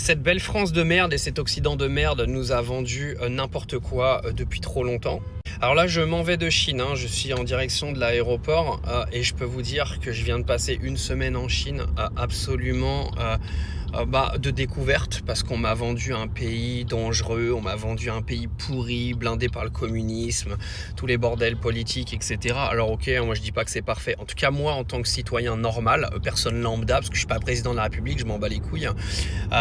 Cette belle France de merde et cet Occident de merde nous a vendu n'importe quoi depuis trop longtemps. Alors là, je m'en vais de Chine, hein. Je suis en direction de l'aéroport et je peux vous dire que je viens de passer une semaine en Chine absolument de découverte, parce qu'on m'a vendu un pays dangereux, on m'a vendu un pays pourri, blindé par le communisme, tous les bordels politiques, etc. Alors ok, moi je dis pas que c'est parfait. En tout cas, moi en tant que citoyen normal, personne lambda, parce que je suis pas président de la République, je m'en bats les couilles,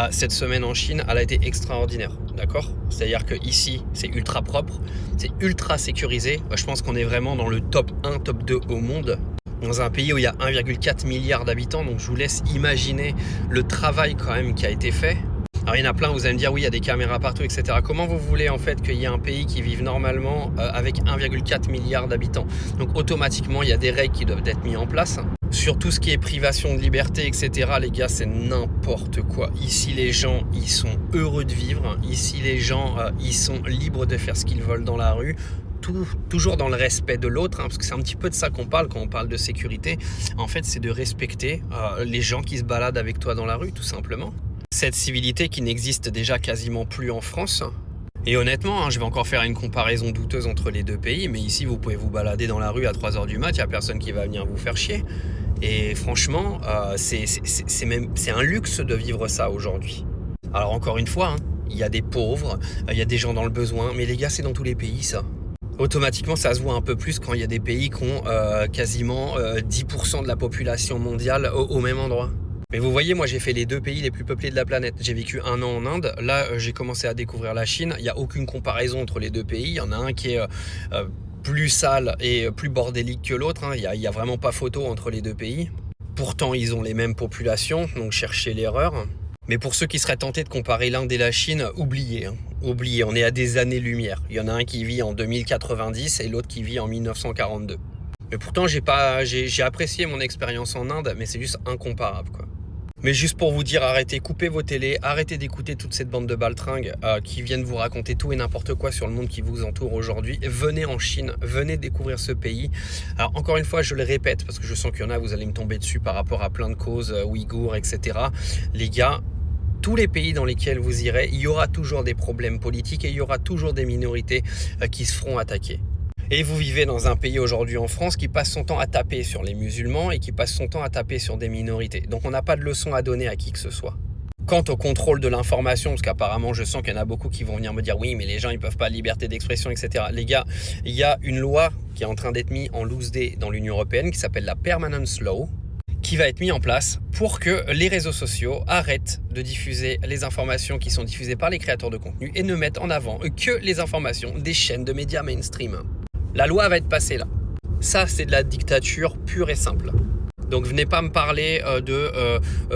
cette semaine en Chine, elle a été extraordinaire, d'accord? C'est-à-dire que ici, c'est ultra propre, c'est ultra sécurisé. Je pense qu'on est vraiment dans le top 1, top 2 au monde, dans un pays où il y a 1,4 milliard d'habitants, donc je vous laisse imaginer le travail quand même qui a été fait. Alors il y en a plein, vous allez me dire oui, il y a des caméras partout, etc. Comment vous voulez en fait qu'il y ait un pays qui vive normalement avec 1,4 milliard d'habitants? Donc automatiquement, il y a des règles qui doivent être mises en place. Sur tout ce qui est privation de liberté, etc., les gars, c'est n'importe quoi. Ici, les gens, ils sont heureux de vivre. Ici, les gens, ils sont libres de faire ce qu'ils veulent dans la rue. Toujours dans le respect de l'autre, parce que c'est un petit peu de ça qu'on parle quand on parle de sécurité. En fait, c'est de respecter les gens qui se baladent avec toi dans la rue, tout simplement. Cette civilité qui n'existe déjà quasiment plus en France. Et honnêtement, je vais encore faire une comparaison douteuse entre les deux pays, mais ici, vous pouvez vous balader dans la rue à 3h du mat, il n'y a personne qui va venir vous faire chier. Et franchement, c'est un luxe de vivre ça aujourd'hui. Alors encore une fois, il y a des pauvres, il y a des gens dans le besoin, mais les gars, c'est dans tous les pays, ça. Automatiquement, ça se voit un peu plus quand il y a des pays qui ont quasiment 10% de la population mondiale au même endroit. Mais vous voyez, moi j'ai fait les deux pays les plus peuplés de la planète. J'ai vécu 1 an en Inde, là j'ai commencé à découvrir la Chine. Il n'y a aucune comparaison entre les deux pays. Il y en a un qui est plus sale et plus bordélique que l'autre. Il n'y a vraiment pas photo entre les deux pays. Pourtant, ils ont les mêmes populations, donc cherchez l'erreur. Mais pour ceux qui seraient tentés de comparer l'Inde et la Chine, oubliez. Oubliez, on est à des années-lumière. Il y en a un qui vit en 2090 et l'autre qui vit en 1942. Mais pourtant, j'ai apprécié mon expérience en Inde, mais c'est juste incomparable, quoi. Mais juste pour vous dire, arrêtez, coupez vos télés, arrêtez d'écouter toute cette bande de baltringues qui viennent vous raconter tout et n'importe quoi sur le monde qui vous entoure aujourd'hui. Venez en Chine, venez découvrir ce pays. Alors encore une fois, je le répète, parce que je sens qu'il y en a, vous allez me tomber dessus par rapport à plein de causes, ouïghours, etc. Les gars, tous les pays dans lesquels vous irez, il y aura toujours des problèmes politiques et il y aura toujours des minorités qui se feront attaquer. Et vous vivez dans un pays aujourd'hui en France qui passe son temps à taper sur les musulmans et qui passe son temps à taper sur des minorités. Donc on n'a pas de leçon à donner à qui que ce soit. Quant au contrôle de l'information, parce qu'apparemment je sens qu'il y en a beaucoup qui vont venir me dire oui mais les gens ils peuvent pas liberté d'expression, etc. Les gars, il y a une loi qui est en train d'être mise en loose day dans l'Union Européenne qui s'appelle la Permanence Law, qui va être mis en place pour que les réseaux sociaux arrêtent de diffuser les informations qui sont diffusées par les créateurs de contenu et ne mettent en avant que les informations des chaînes de médias mainstream. La loi va être passée là. Ça, c'est de la dictature pure et simple. Donc venez pas me parler de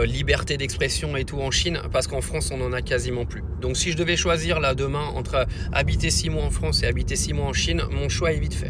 liberté d'expression et tout en Chine, parce qu'en France, on en a quasiment plus. Donc si je devais choisir là demain entre habiter 6 mois en France et habiter 6 mois en Chine, mon choix est vite fait.